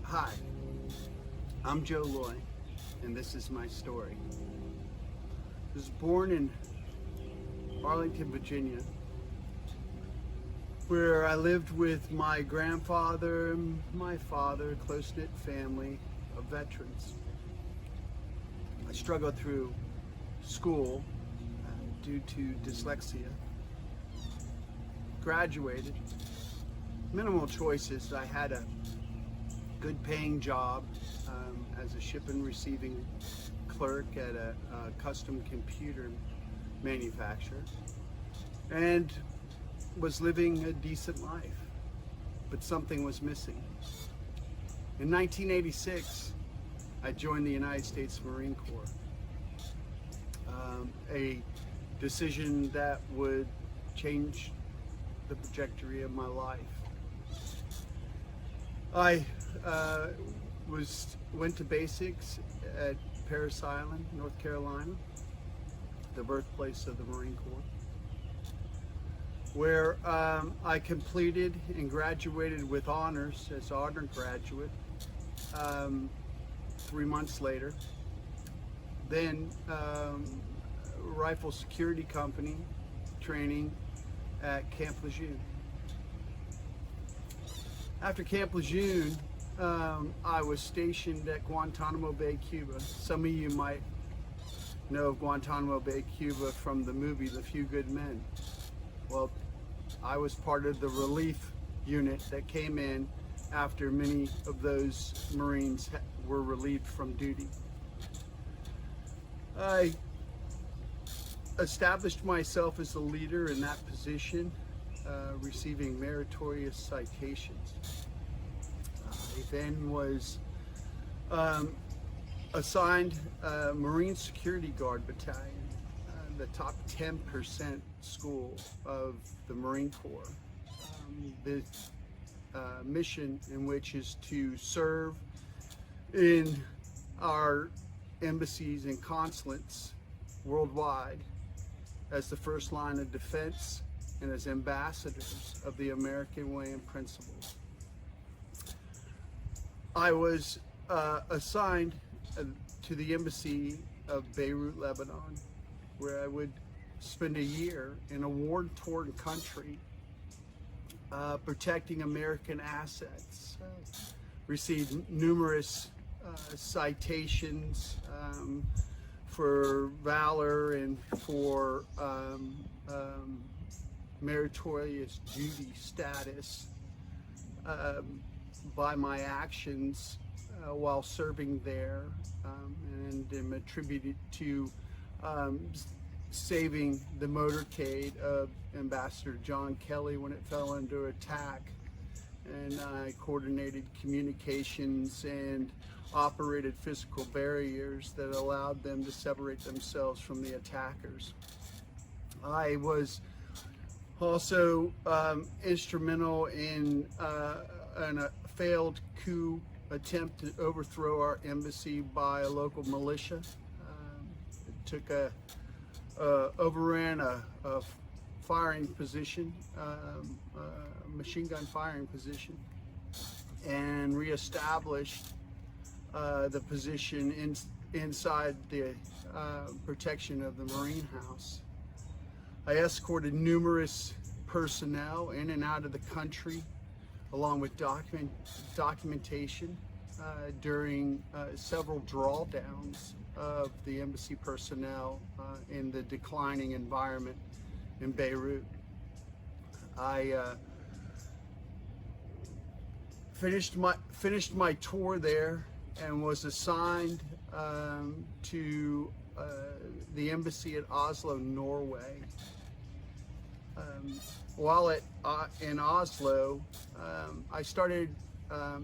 Hi, I'm Joe Loy, and this is my story. I was born in Arlington, Virginia, where I lived with my grandfather and my father, a close-knit family of veterans. I struggled through school due to dyslexia. Graduated, minimal choices. I had a good paying job as a ship and receiving clerk at a custom computer manufacturer and was living a decent life, but something was missing. In 1986, I joined the United States Marine Corps, a decision that would change the trajectory of my life. I went to basics at Parris Island, North Carolina, the birthplace of the Marine Corps, where I completed and graduated with honors as an honor graduate 3 months later. Then rifle security company training at Camp Lejeune. After Camp Lejeune, I was stationed at Guantanamo Bay, Cuba. Some of you might know of Guantanamo Bay, Cuba from the movie The Few Good Men. Well, I was part of the relief unit that came in after many of those Marines were relieved from duty. I established myself as a leader in that position, receiving meritorious citations. I then was assigned Marine Security Guard Battalion, the top 10% school of the Marine Corps. The mission in which is to serve in our embassies and consulates worldwide as the first line of defense and as ambassadors of the American way and principles. I was assigned to the embassy of Beirut, Lebanon, where I would spend a year in a war-torn country protecting American assets. Received numerous citations for valor and for meritorious duty status by my actions while serving there, and am attributed to saving the motorcade of Ambassador John Kelly when it fell under attack. And I coordinated communications and operated physical barriers that allowed them to separate themselves from the attackers. I was also instrumental in a failed coup attempt to overthrow our embassy by a local militia. It took overran a firing position, machine gun firing position, and reestablished the position inside the protection of the Marine House. I escorted numerous personnel in and out of the country, along with documentation during several drawdowns of the embassy personnel in the declining environment in Beirut. I finished my tour there and was assigned to the embassy at Oslo, Norway. While in Oslo, I started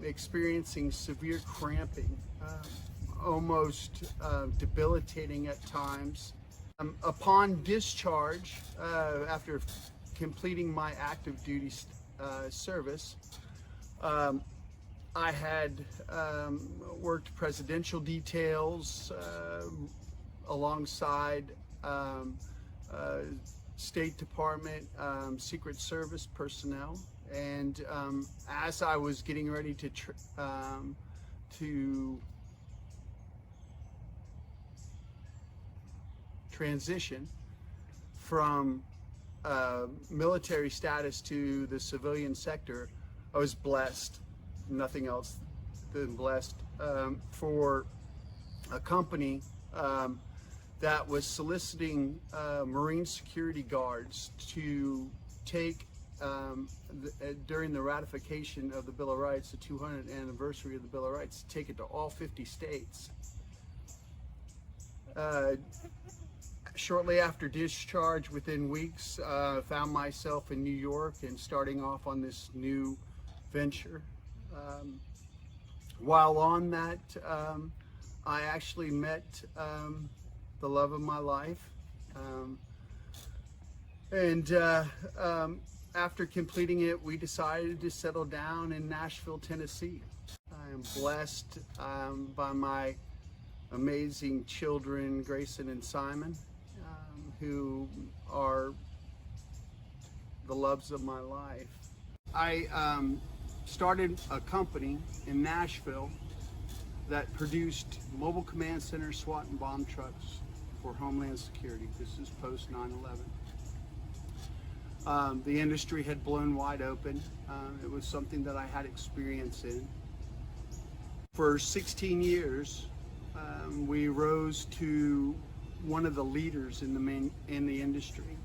experiencing severe cramping, almost debilitating at times. Upon discharge, after completing my active duty service, I had worked presidential details alongside State Department, Secret Service personnel, and as I was getting ready to to transition from military status to the civilian sector, I was blessed, nothing else than blessed, for a company that was soliciting Marine security guards to take, during the ratification of the Bill of Rights, the 200th anniversary of the Bill of Rights, take it to all 50 states. Shortly after discharge, within weeks, found myself in New York and starting off on this new venture. While on that, I actually met the love of my life. After completing it, we decided to settle down in Nashville, Tennessee. I am blessed by my amazing children, Grayson and Simon, who are the loves of my life. I started a company in Nashville that produced mobile command center SWAT and bomb trucks for Homeland Security. This is post 9/11. The industry had blown wide open. It was something that I had experience in. For 16 years, we rose to one of the leaders in the industry.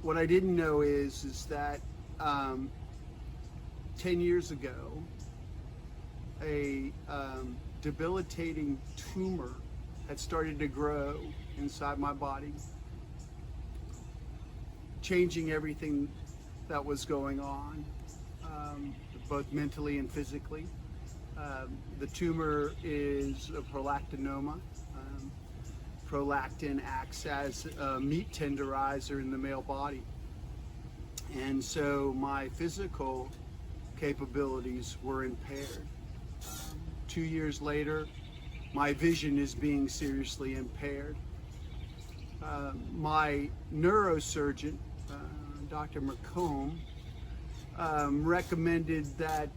What I didn't know is that 10 years ago, a debilitating tumor had started to grow inside my body, changing everything that was going on, both mentally and physically. The tumor is a prolactinoma. Prolactin acts as a meat tenderizer in the male body. And so my physical capabilities were impaired. 2 years later, my vision is being seriously impaired. My neurosurgeon, Dr. McComb, recommended that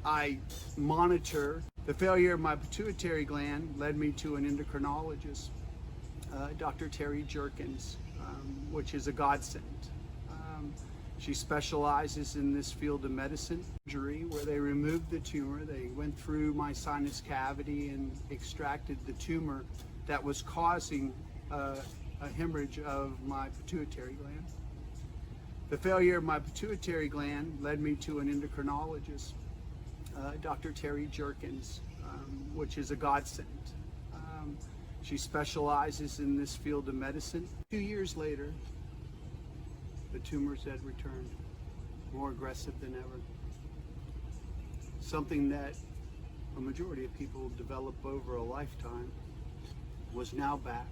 I monitor. The failure of my pituitary gland led me to an endocrinologist, Dr. Terry Jerkins, which is a godsend. She specializes in this field of medicine. Surgery, where they removed the tumor, they went through my sinus cavity and extracted the tumor that was causing a hemorrhage of my pituitary gland. The failure of my pituitary gland led me to an endocrinologist, Dr. Terry Jerkins, which is a godsend. She specializes in this field of medicine. 2 years later, the tumors had returned, more aggressive than ever. Something that a majority of people develop over a lifetime was now back,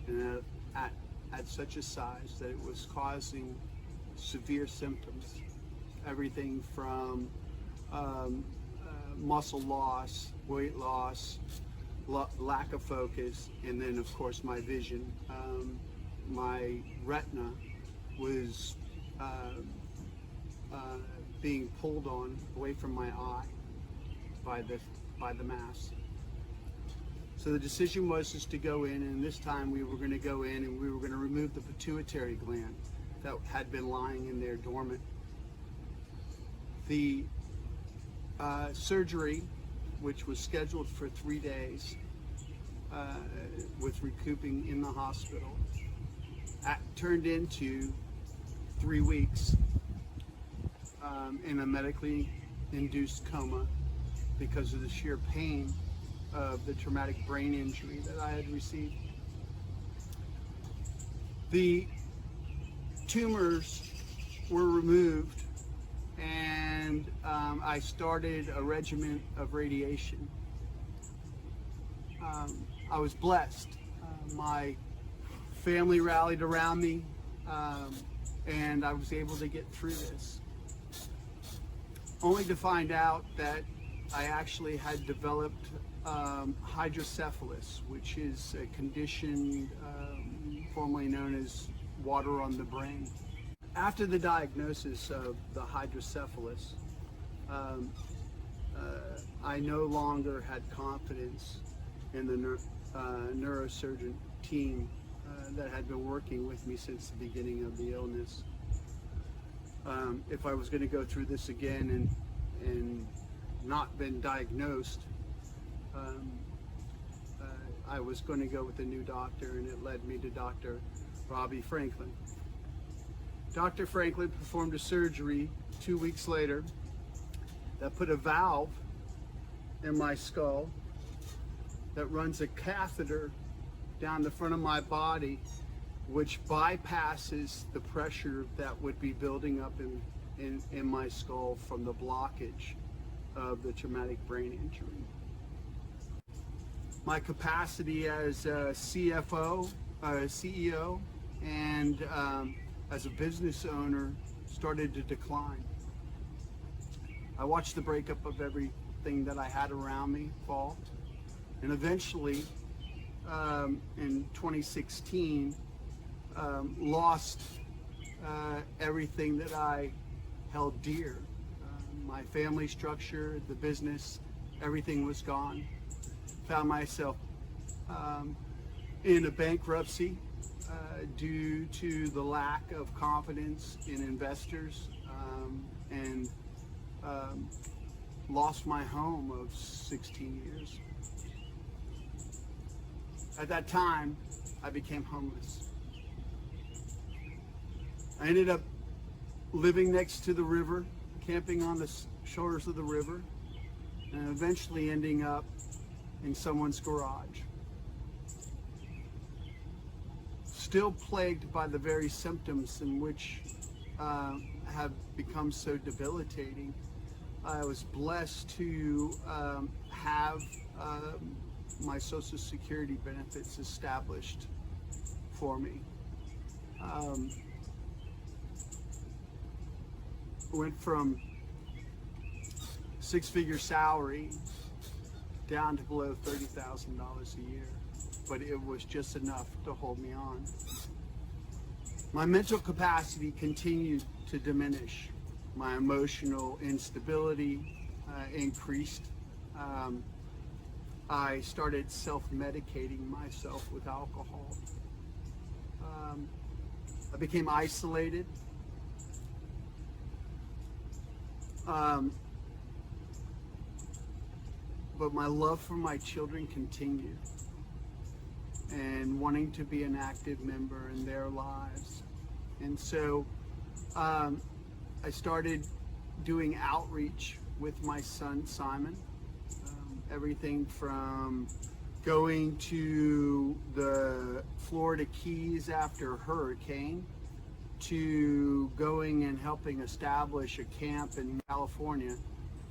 and at such a size that it was causing severe symptoms. Everything from muscle loss, weight loss, lack of focus, and then of course my vision. My retina was being pulled on away from my eye by the mass. So the decision was just to go in, and this time we were going to go in and we were going to remove the pituitary gland that had been lying in there dormant. The surgery, which was scheduled for 3 days, with recouping in the hospital, turned into 3 weeks in a medically induced coma because of the sheer pain of the traumatic brain injury that I had received. The tumors were removed, and I started a regimen of radiation. I was blessed. My family rallied around me, and I was able to get through this, only to find out that I actually had developed hydrocephalus, which is a condition formerly known as water on the brain. After the diagnosis of the hydrocephalus, um, I no longer had confidence in the neurosurgeon team that had been working with me since the beginning of the illness. If I was going to go through this again and not been diagnosed, I was going to go with a new doctor, and it led me to Dr. Robbie Franklin. Dr. Franklin performed a surgery 2 weeks later that put a valve in my skull that runs a catheter down the front of my body, which bypasses the pressure that would be building up in my skull from the blockage of the traumatic brain injury. My capacity as a CFO, CEO, and as a business owner started to decline. I watched the breakup of everything that I had around me fall, and eventually in 2016 lost everything that I held dear. My family structure, the business, everything was gone. Found myself in a bankruptcy due to the lack of confidence in investors, and lost my home of 16 years. At that time, I became homeless. I ended up living next to the river, camping on the shores of the river, and eventually ending up in someone's garage. Still plagued by the very symptoms in which have become so debilitating. I was blessed to have my Social Security benefits established for me. Went from six-figure salary down to below $30,000 a year, but it was just enough to hold me on. My mental capacity continued to diminish. My emotional instability increased. I started self-medicating myself with alcohol. I became isolated. But my love for my children continued, and wanting to be an active member in their lives. And so I started doing outreach with my son Simon. Everything from going to the Florida Keys after a hurricane, to going and helping establish a camp in California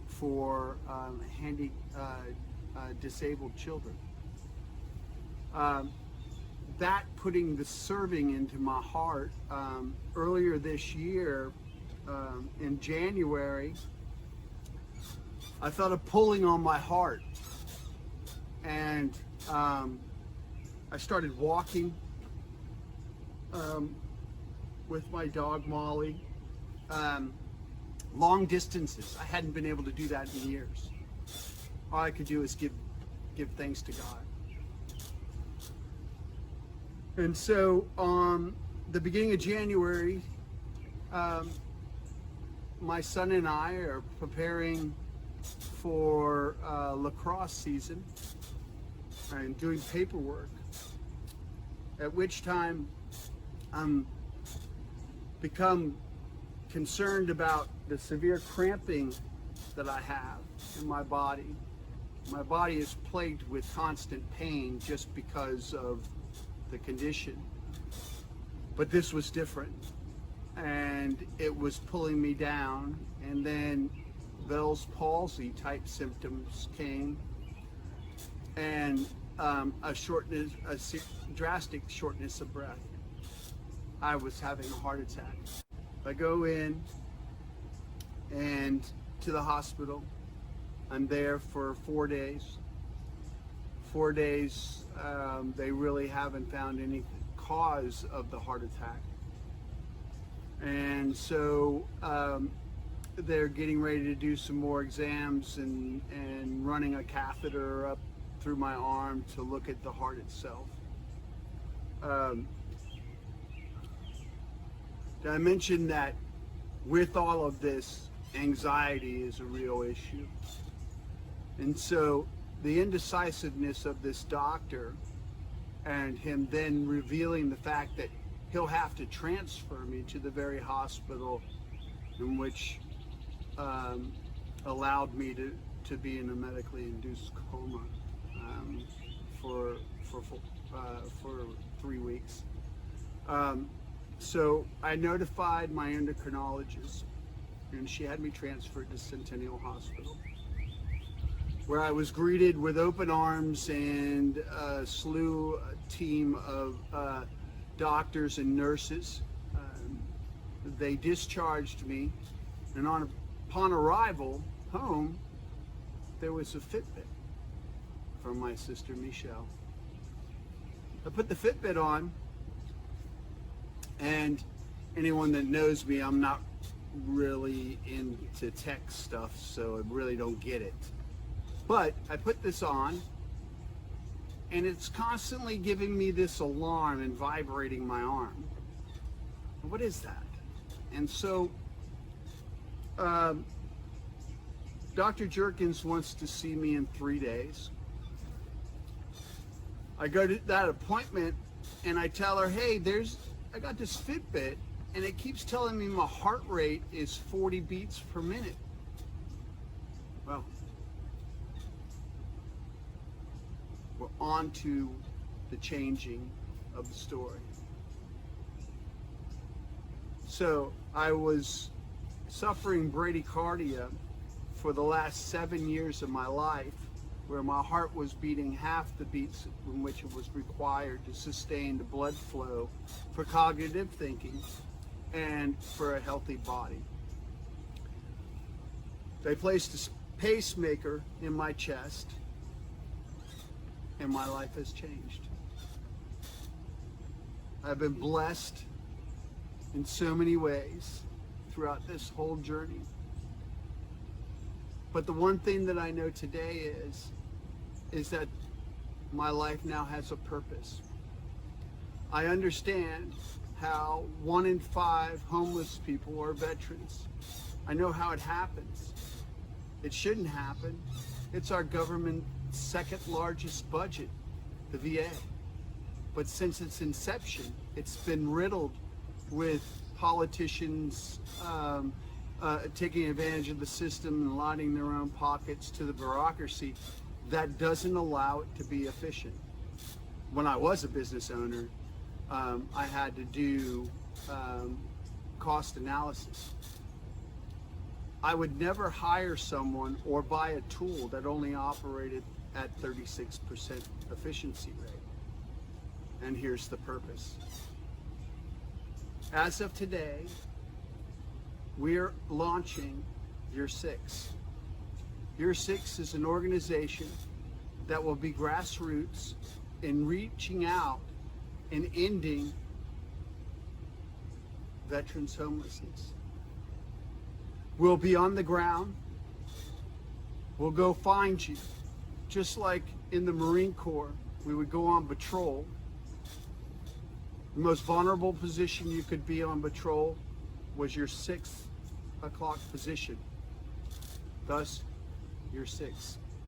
for disabled children. That putting the serving into my heart. Earlier this year, in January, I felt a pulling on my heart, and I started walking with my dog Molly, long distances. I hadn't been able to do that in years. All I could do is give thanks to God. And so on the beginning of January, my son and I are preparing for lacrosse season and doing paperwork, at which time I'm become concerned about the severe cramping that I have in my body. My body is plagued with constant pain just because of the condition. But this was different, and it was pulling me down. And then Bell's palsy type symptoms came, and a drastic shortness of breath. I was having a heart attack. I go in and to the hospital. I'm there for 4 days. 4 days, they really haven't found any cause of the heart attack. And so they're getting ready to do some more exams and running a catheter up through my arm to look at the heart itself. I mentioned that with all of this, anxiety is a real issue. And so the indecisiveness of this doctor and him then revealing the fact that he'll have to transfer me to the very hospital in which allowed me to be in a medically induced coma for 3 weeks. So I notified my endocrinologist, and she had me transferred to Centennial Hospital, where I was greeted with open arms and a team of doctors and nurses. They discharged me, and upon arrival home, there was a Fitbit from my sister Michelle. I put the Fitbit on, and anyone that knows me, I'm not really into tech stuff, so I really don't get it. But I put this on, and it's constantly giving me this alarm and vibrating my arm. What is that? And so Dr. Jerkins wants to see me in 3 days. I go to that appointment and I tell her, hey, I got this Fitbit and it keeps telling me my heart rate is 40 beats per minute. Well, we're on to the changing of the story. So I was suffering bradycardia for the last 7 years of my life, where my heart was beating half the beats in which it was required to sustain the blood flow for cognitive thinking and for a healthy body. They placed a pacemaker in my chest, and my life has changed. I've been blessed in so many ways throughout this whole journey. But the one thing that I know today is that my life now has a purpose. I understand how 1 in 5 homeless people are veterans. I know how it happens. It shouldn't happen. It's our government's second largest budget, the VA. But since its inception, it's been riddled with politicians taking advantage of the system and lining their own pockets to the bureaucracy that doesn't allow it to be efficient. When I was a business owner, I had to do cost analysis. I would never hire someone or buy a tool that only operated at 36% efficiency rate. And here's the purpose. As of today, we're launching UR-6. UR-6 is an organization that will be grassroots in reaching out and ending veterans' homelessness. We'll be on the ground. We'll go find you. Just like in the Marine Corps, we would go on patrol. The most vulnerable position you could be on patrol was your 6 o'clock position. Thus, UR-6.